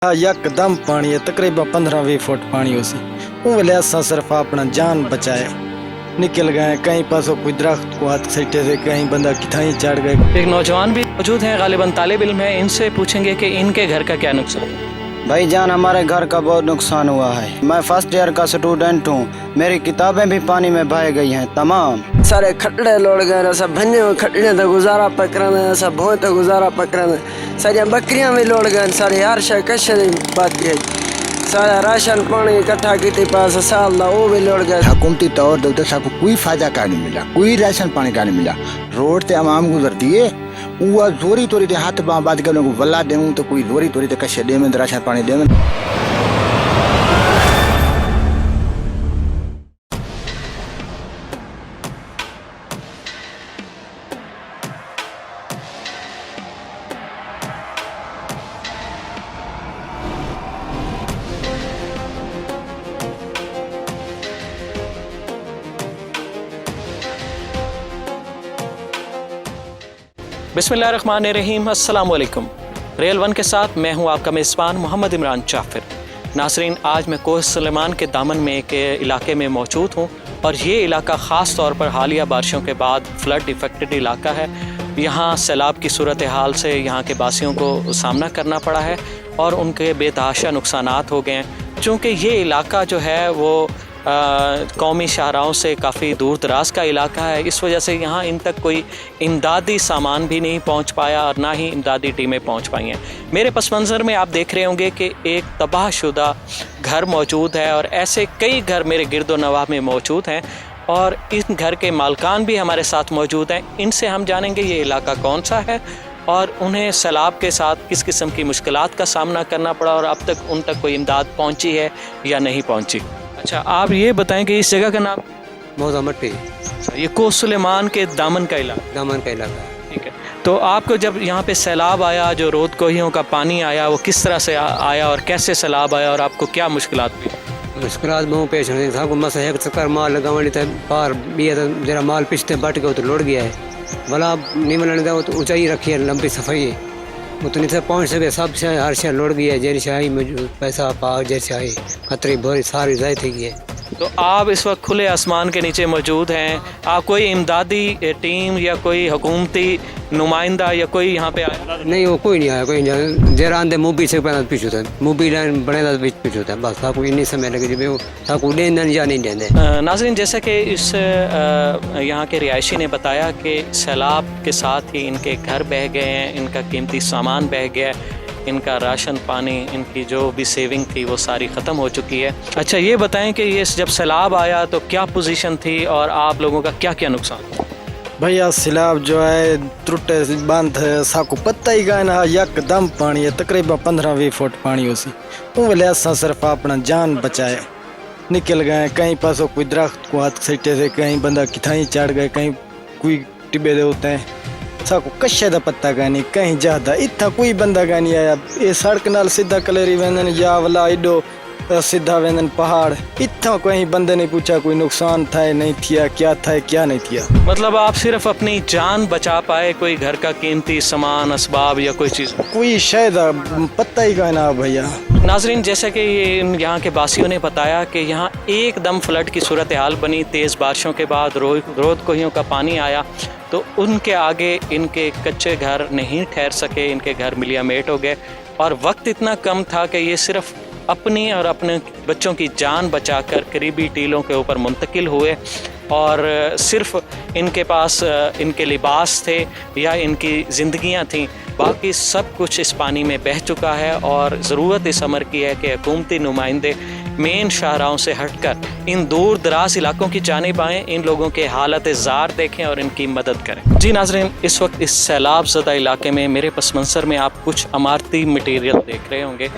यकदम पानी है, तकरीबन 15-20 फुट पानी हो सी। वेले असा सिर्फ अपना जान बचाए निकल गए, कहीं पासों कोई दरख्त को हाथ सटे से, कहीं बंदा किथाई चढ़ गए। एक नौजवान भी मौजूद हैं, गालिबन तालिब इल्म है, इनसे पूछेंगे कि इनके घर का क्या नुकसान है। भाई जान, हमारे घर का बहुत नुकसान हुआ है। मैं फर्स्ट ईयर का स्टूडेंट हूँ, मेरी किताबें भी पानी में बह गई हैं तमाम। सारे खटड़े लौट गए, सब भंजे हुए खटड़े तो गुजारा पकड़ने, सब भों तो गुजारा पकड़ने, सारी बकरियां भी लौट गए, सारी हर शय कश बात गई, सारा राशन पानी इकट्ठा की पास साल वो भी लौट गए। हुकूमती तौर दे सबको कोई फायदा का नहीं मिला, कोई राशन पानी का नहीं मिला। रोड से आम गुजरती है, वो जोरी तोरी दे हाथ बाँ बात के लोग वल्ला देऊँ तो कोई जोरी तोरी दे कशे दे में राशन पानी दे में। बिस्मिल्लाहिर्रहमानिर्रहीम, अस्सलाम वालेकुम। रेल वन के साथ मैं हूं आपका मेज़बान मोहम्मद इमरान जाफिर। नाज़रीन, आज मैं कोह सुलेमान के दामन में एक इलाके में मौजूद हूं और ये इलाका ख़ास तौर पर हालिया बारिशों के बाद फ्लड इफ़ेक्टेड इलाका है। यहाँ सैलाब की सूरत हाल से यहाँ के बासियों को सामना करना पड़ा है और उनके बेतहाशा नुकसानात हो गए हैं। चूँकि ये इलाका जो है वो कौमी शाहराहों से काफ़ी दूर दराज का इलाका है, इस वजह से यहाँ इन तक कोई इमदादी सामान भी नहीं पहुँच पाया और ना ही इमदादी टीमें पहुँच पाई हैं। मेरे पस मंज़र में आप देख रहे होंगे कि एक तबाहशुदा घर मौजूद है और ऐसे कई घर मेरे गिरदो नवाह में मौजूद हैं और इन घर के मालकान भी हमारे साथ मौजूद हैं। इनसे हम जानेंगे ये इलाका कौन सा है और उन्हें सैलाब के साथ किस किस्म की मुश्किलात का सामना करना पड़ा और अब तक उन तक कोई इमदाद पहुँची है या नहीं पहुँची। अच्छा, आप ये बताएं कि इस जगह का नाम? मौजा मट्टी। ये कोह सुलेमान के दामन का इलाका? दामन का इलाका। ठीक है, तो आपको जब यहाँ पे सैलाब आया, जो रोद कोहियों का पानी आया, वो किस तरह से आया और कैसे सैलाब आया और आपको क्या मुश्किलात हुई? मुश्किलात बहुत पेश हुई। सबको मस एक चक्कर माल लगावनी था, पार भी जरा माल पिछते बट गया तो लौट गया है, भला नहीं मिलने था, वो तो ऊंचाई रखी है, लंबी सफाई है, वो तो नीचे पहुँच सके, सब से हर शय लौट गया है। जैसी शाही में पैसा पाक जैसी आई खतरी भरी सारी जाए थी है। तो आप इस वक्त खुले आसमान के नीचे मौजूद हैं, आप कोई इमदादी टीम या कोई हुकूमती नुमाइंदा या कोई यहाँ पे आया? नहीं, वो कोई नहीं आया, कोई नहीं। जरा आंधे मूवी से पहले पीछू था, मूवी लाइन बने था पीछू था, बस आपको इन्हीं समय लगे जब आपको लेन या नहीं लेने। नाज़रीन, जैसे कि इस यहाँ के रिहायशी ने बताया कि सैलाब के साथ ही इनके घर बह गए हैं, इनका कीमती सामान बह गया, इनका राशन पानी, इनकी जो भी सेविंग थी वो सारी ख़त्म हो चुकी है। अच्छा, ये बताएं कि ये जब सैलाब आया तो क्या पोजीशन थी और आप लोगों का क्या क्या नुकसान? भैया सैलाब जो है त्रुटे बंद है, साको पत्ता ही गए ना, यकदम पानी है, तकरीबन 15-20 फुट पानी हो सी। वेले असा सिर्फ अपना जान बचाए निकल गए, कहीं पासों कोई दरख्त को हाथ सटे से, कहीं बंदा किथाई चढ़ गए, कहीं कोई टिब्बे दे होते हैं, साको कशे दा पत्ता का नहीं, कहीं ज्यादा इतना कोई बंदा का नहीं आया। ये सड़क नाल सीधा कलेरी वेंदन या वाला एडो सीधा वेंदन पहाड़, इतना कोई बंदे नहीं पूछा कोई नुकसान था नहीं थिया, क्या था क्या नहीं थिया। मतलब आप सिर्फ अपनी जान बचा पाए, कोई घर का कीमती सामान असबाब या कोई चीज़? कोई शायद पत्ता ही का ना भैया। नाजरीन, जैसे कि यहाँ के बासियों ने बताया कि यहाँ एकदम फ्लड की सूरत हाल बनी, तेज़ बारिशों के बाद रोद कोहियों का पानी आया तो उनके आगे इनके कच्चे घर नहीं ठहर सके, इनके घर मिलियामेट हो गए और वक्त इतना कम था कि ये सिर्फ अपनी और अपने बच्चों की जान बचाकर करीबी टीलों के ऊपर मुंतकिल हुए और सिर्फ इनके पास इनके लिबास थे या इनकी ज़िंदगियां थीं, बाकी सब कुछ इस पानी में बह चुका है और ज़रूरत इस अमर की है कि हुकूमती नुमाइंदे मेन शाहराहों से हटकर इन दूर दराज इलाकों की जानिब आएँ, इन लोगों के हालत ज़ार देखें और इनकी मदद करें। जी नाज़रीन, इस वक्त इस सैलाब ज़दा इलाके में मेरे पस मंज़र में आप कुछ अमारती मटीरियल देख रहे होंगे।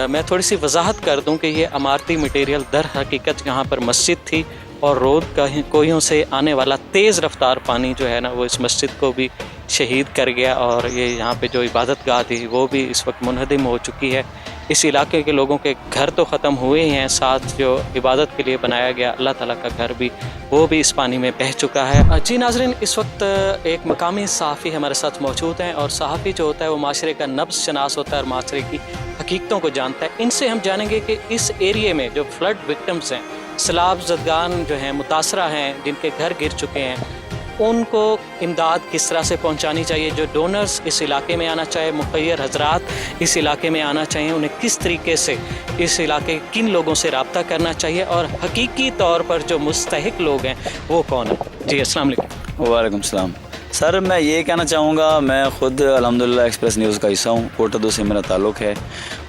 मैं थोड़ी सी वजाहत कर दूं कि ये अमारती मटीरियल दर हकीकत यहाँ पर मस्जिद थी और रोद कोहियों से आने वाला तेज़ रफ्तार पानी जो है ना, वो इस मस्जिद को भी शहीद कर गया और ये यहाँ पे जो इबादत गाह थी वो भी इस वक्त मुनहदिम हो चुकी है। इस इलाके के लोगों के घर तो ख़त्म हुए ही हैं, साथ जो इबादत के लिए बनाया गया अल्लाह ताला का घर भी, वो भी इस पानी में बह चुका है। जी नाज़रीन, इस वक्त एक मकामी सहाफ़ी हमारे साथ मौजूद हैं और सहाफ़ी जो होता है वो माशरे का नब्ज़ शनास होता है और माशरे की हकीकतों को जानता है। इनसे हम जानेंगे कि इस एरिए में जो फ्लड विक्टिम्स हैं, सैलाब ज़दगान जो हैं, मुतासरा हैं, जिनके घर गिर चुके हैं, उनको इमदाद किस तरह से पहुंचानी चाहिए। जो डोनर्स इस इलाके में आना चाहे, मुखैर हजरात इस इलाके में आना चाहिए, उन्हें किस तरीके से इस इलाके किन लोगों से रब्ता करना चाहिए और हकीकी तौर पर जो मुस्तहिक लोग हैं वो कौन है। जी अस्सलाम वालेकुम। वालेकुम सलाम। सर मैं ये कहना चाहूँगा, मैं ख़ुद अल्हम्दुलिल्लाह एक्सप्रेस न्यूज़ का हिस्सा हूँ, कोटद्दू से मेरा ताल्लुक़ है,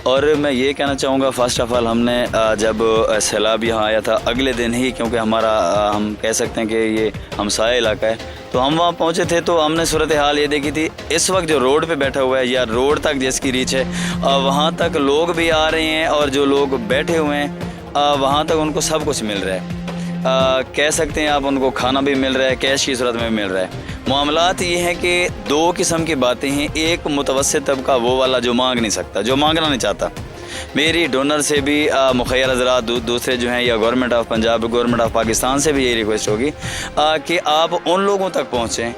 और मैं ये कहना चाहूँगा फ़र्स्ट ऑफ़ ऑल हमने जब सैलाब यहाँ आया था अगले दिन ही, क्योंकि हमारा हम कह सकते हैं कि ये हमसाया इलाका है, तो हम वहाँ पहुँचे थे तो हमने सूरत हाल ये देखी थी। इस वक्त जो रोड पे बैठा हुआ है या रोड तक जिसकी रीच है, वहाँ तक लोग भी आ रहे हैं और जो लोग बैठे हुए हैं वहाँ तक उनको सब कुछ मिल रहा है। कह सकते हैं आप उनको खाना भी मिल रहा है, कैश की सूरत में भी मिल रहा है। मामलात ये हैं कि दो किस्म की बातें हैं। एक मुतवस्सित तबका वो वाला जो मांग नहीं सकता, जो मांगना नहीं चाहता। मेरी डोनर से भी मुखैर हज़रात दूसरे जो हैं या government of Punjab, government of Pakistan से भी यही रिक्वेस्ट होगी कि आप उन लोगों तक पहुँचें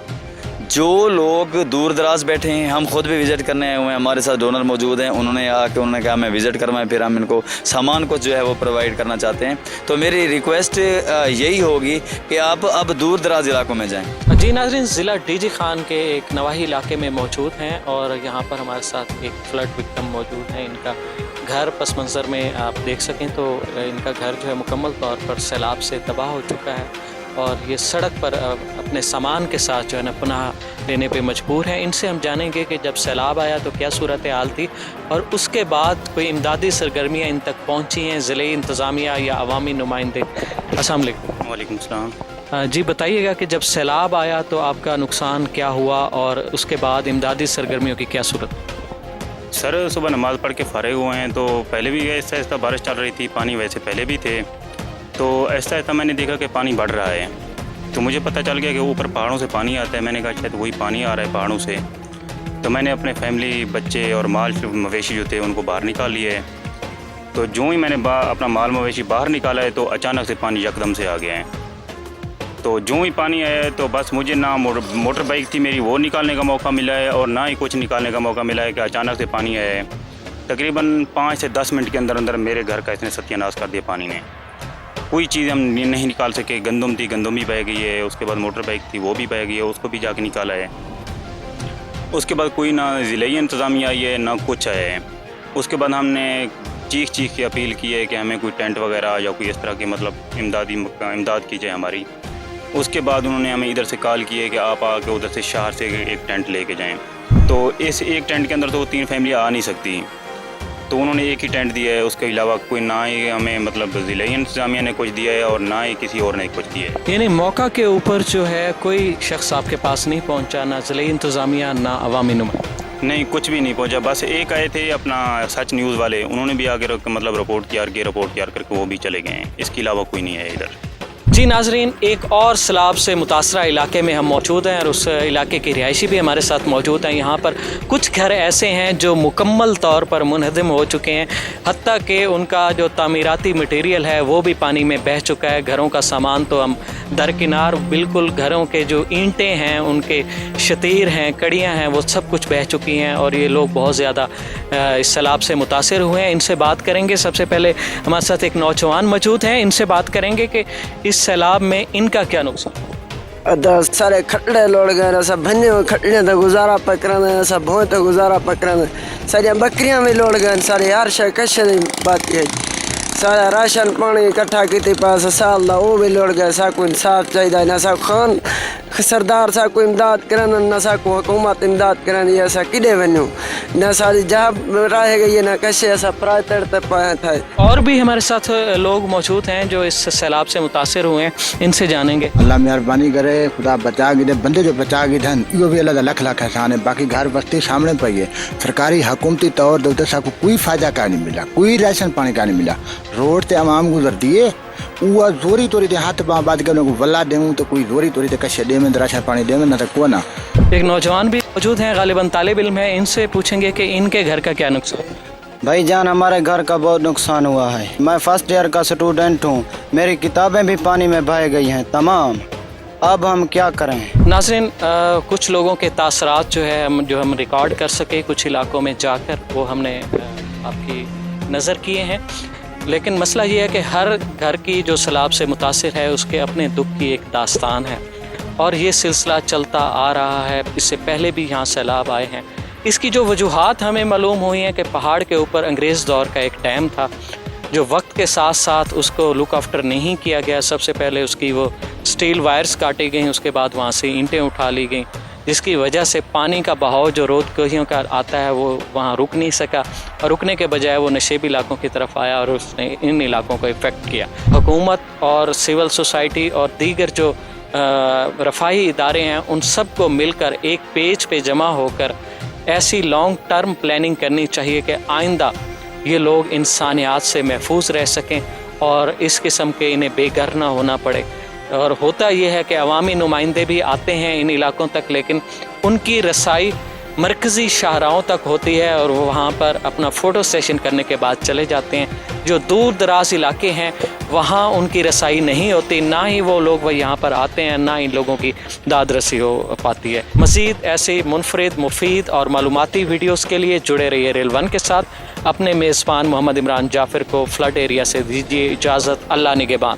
जो लोग दूर दराज बैठे हैं। हम खुद भी विज़िट करने आए हुए हैं, हमारे साथ डोनर मौजूद हैं, उन्होंने कहा मैं विज़िट करवाएं, फिर हम इनको सामान कुछ जो है वो प्रोवाइड करना चाहते हैं। तो मेरी रिक्वेस्ट यही होगी कि आप अब दूर दराज इलाकों में जाएं। जी नाज़रीन, ज़िला डीजी खान के एक नवाही इलाके में मौजूद हैं और यहाँ पर हमारे साथ एक फ्लड विक्टिम मौजूद हैं। इनका घर पस मंज़र में आप देख सकें तो इनका घर जो है मुकम्मल तौर पर सैलाब से तबाह हो चुका है और ये सड़क पर अपने सामान के साथ जो है ना पनाह लेने पे मजबूर हैं। इनसे हम जानेंगे कि जब सैलाब आया तो क्या सूरत हाल थी और उसके बाद कोई इमदादी सरगर्मियाँ इन तक पहुँची हैं, ज़िले इंतज़ामिया या अवामी नुमाइंदे। अस्सलाम वालेकुम। वालेकुम सलाम। जी बताइएगा कि जब सैलाब आया तो आपका नुकसान क्या हुआ और उसके बाद इमदादी सरगर्मियों की क्या सूरत? सर सुबह नमाज़ पढ़ के फ़ारिग हुए हैं तो पहले भी ऐसा ऐसा बारिश चल रही थी, पानी वैसे पहले भी थे, तो ऐसा ऐसा मैंने देखा कि पानी बढ़ रहा है। तो मुझे पता चल गया कि ऊपर पहाड़ों से पानी आता है। मैंने कहा शायद वही पानी आ रहा है पहाड़ों से। तो मैंने अपने फैमिली, बच्चे और माल मवेशी जो थे उनको बाहर निकाल लिए। तो जो ही मैंने अपना माल मवेशी बाहर निकाला है तो अचानक से पानी यकदम से आ गया है। तो जो ही पानी आया है तो बस मुझे ना मोटर बाइक थी मेरी, वो निकालने का मौका मिला है और ना ही कुछ निकालने का मौका मिला है कि अचानक से पानी आया है। तकरीबन 5 से 10 मिनट के अंदर अंदर मेरे घर का इसने सत्यानाश कर दिया पानी ने। कोई चीज़ हम नहीं निकाल सके। गंदम थी, गंदम भी बह गई है। उसके बाद मोटर बाइक थी, वो भी बह गई है, उसको भी जाके निकाला है। उसके बाद कोई ना ज़िले इंतज़ामिया आई है ना कुछ है। उसके बाद हमने चीख के अपील की है कि हमें कोई टेंट वगैरह या कोई इस तरह की मतलब इमदाद की जाए हमारी। उसके बाद उन्होंने हमें इधर से कॉल की है कि आप आके उधर से शहर से एक टेंट लेके जाएं। तो इस एक टेंट के अंदर तो 3 फैमिली आ नहीं सकती, तो उन्होंने एक ही टेंट दिया है। उसके अलावा कोई ना ही हमें मतलब ज़िला इंतज़ामिया ने कुछ दिया है और ना ही किसी और ने कुछ दिया है। यानी मौका के ऊपर जो है कोई शख्स आपके पास नहीं पहुंचा, ना ज़िला इंतज़ामिया ना अवामी नुमाइंदे? नहीं, कुछ भी नहीं पहुंचा। बस एक आए थे अपना सच न्यूज़ वाले, उन्होंने भी आगे मतलब रिपोर्ट तैयार करके वो भी चले गए हैं। इसके अलावा कोई नहीं है इधर। जी नाजरीन, एक और सैलाब से मुतासरा इलाके में हम मौजूद हैं और उस इलाके के रिहायशी भी हमारे साथ मौजूद हैं। यहाँ पर कुछ घर ऐसे हैं जो मुकम्मल तौर पर मुनहदम हो चुके हैं, हत्ता कि उनका जो तामीराती मटेरियल है वो भी पानी में बह चुका है। घरों का सामान तो हम दरकिनार, बिल्कुल घरों के जो ईंटें हैं, उनके शतीर हैं, कड़ियाँ हैं, वो सब कुछ बह चुकी हैं और ये लोग बहुत ज़्यादा इस सैलाब से मुतासर हुए हैं। इनसे बात करेंगे। सबसे पहले हमारे साथ एक नौजवान मौजूद हैं, इनसे बात करेंगे कि इस सैलाब में इनका क्या नुकसान? सारे खटड़े लोड़ गए, सब भन्ने खटड़े तो गुजारा पकड़ना, सब भों तो गुजारा पकड़ना, सारिया बकरियां भी लोड़ गए, सारे यार शे कश बात है। सारा राशन पानी इकट्ठा की पास साल दा वो भी लोड़ गए। साको इंसाफ चाहिए, ना सा खान सरदार साको इमदाद करन, ना साको हुकूमत इमदाद करन। ये ऐसा किडे वनो ना सारी जहाँ रह गई है ना कशे ऐसा प्राय तड़ते पाया था। और भी हमारे साथ लोग मौजूद हैं जो इस सैलाब से मुतासर हुए हैं, इनसे जानेंगे। अल्लाह मेहरबानी करे, खुदा बचा के दे। बंदे जो बचा के धन यो भी अल्लाह लख लख एहसान है। बाकी घर बस्ती सामने पई है। सरकारी हुकूमती तौर दे साको कोई फायदा का नहीं मिला, कोई राशन पानी का नहीं मिला। रोड ते आवाम गुजर दिए, वो जोरी तोरी दे हाथ बाँ बात के उनको वल्ला देऊँ तो कोई जोरी तोरी दे कशे दे में राशन पानी दे में ना तो को ना। एक नौजवान भी मौजूद हैं, गालिबन तालिब इल्म है, इनसे पूछेंगे कि इनके घर का क्या नुकसान? भाई जान, हमारे घर का बहुत नुकसान हुआ है। मैं फर्स्ट ईयर का स्टूडेंट हूँ, मेरी किताबें भी पानी में बह गई हैं तमाम। अब हम क्या करें? नाज़रीन, कुछ लोगों के तासरात जो है हम रिकॉर्ड कर सके कुछ इलाकों में जाकर, वो हमने आपकी नज़र किए हैं। लेकिन मसला ये है कि हर घर की जो सैलाब से मुतासिर है उसके अपने दुख की एक दास्तान है, और ये सिलसिला चलता आ रहा है। इससे पहले भी यहाँ सैलाब आए हैं। इसकी जो वजूहात हमें मालूम हुई हैं कि पहाड़ के ऊपर अंग्रेज़ दौर का एक डैम था जो वक्त के साथ साथ उसको लुक आफ्टर नहीं किया गया। सबसे पहले उसकी वो स्टील वायर्स काटी गई, उसके बाद वहाँ से ईंटें उठा ली गई, जिसकी वजह से पानी का बहाव जो रोद कोहियों का आता है वो वहाँ रुक नहीं सका, और रुकने के बजाय वो नशेबी इलाकों की तरफ आया और उसने इन इलाकों को इफ़ेक्ट किया। हुकूमत और सिविल सोसाइटी और दीगर जो रफ़ाही इदारे हैं उन सब को मिलकर एक पेज पे जमा होकर ऐसी लॉन्ग टर्म प्लानिंग करनी चाहिए कि आइंदा ये लोग इंसानियत से महफूज रह सकें और इस किस्म के इन्हें बेघर ना होना पड़े। और होता ये है कि अवामी नुमाइंदे भी आते हैं इन इलाकों तक, लेकिन उनकी रसाई मरकज़ी शाहराहों तक होती है और वो वहाँ पर अपना फ़ोटो सेशन करने के बाद चले जाते हैं। जो दूर दराज इलाके हैं वहाँ उनकी रसाई नहीं होती, ना ही वो लोग वह यहाँ पर आते हैं, ना इन लोगों की दाद रसी हो पाती है। मज़ीद ऐसे मुनफरिद, मुफीद और मालूमाती वीडियोज़ के लिए जुड़े रहिए रेल वन के साथ। अपने मेज़बान मोहम्मद इमरान जाफ़िर को फ्लड एरिया से दीजिए इजाज़त। अल्लाह निगहबान।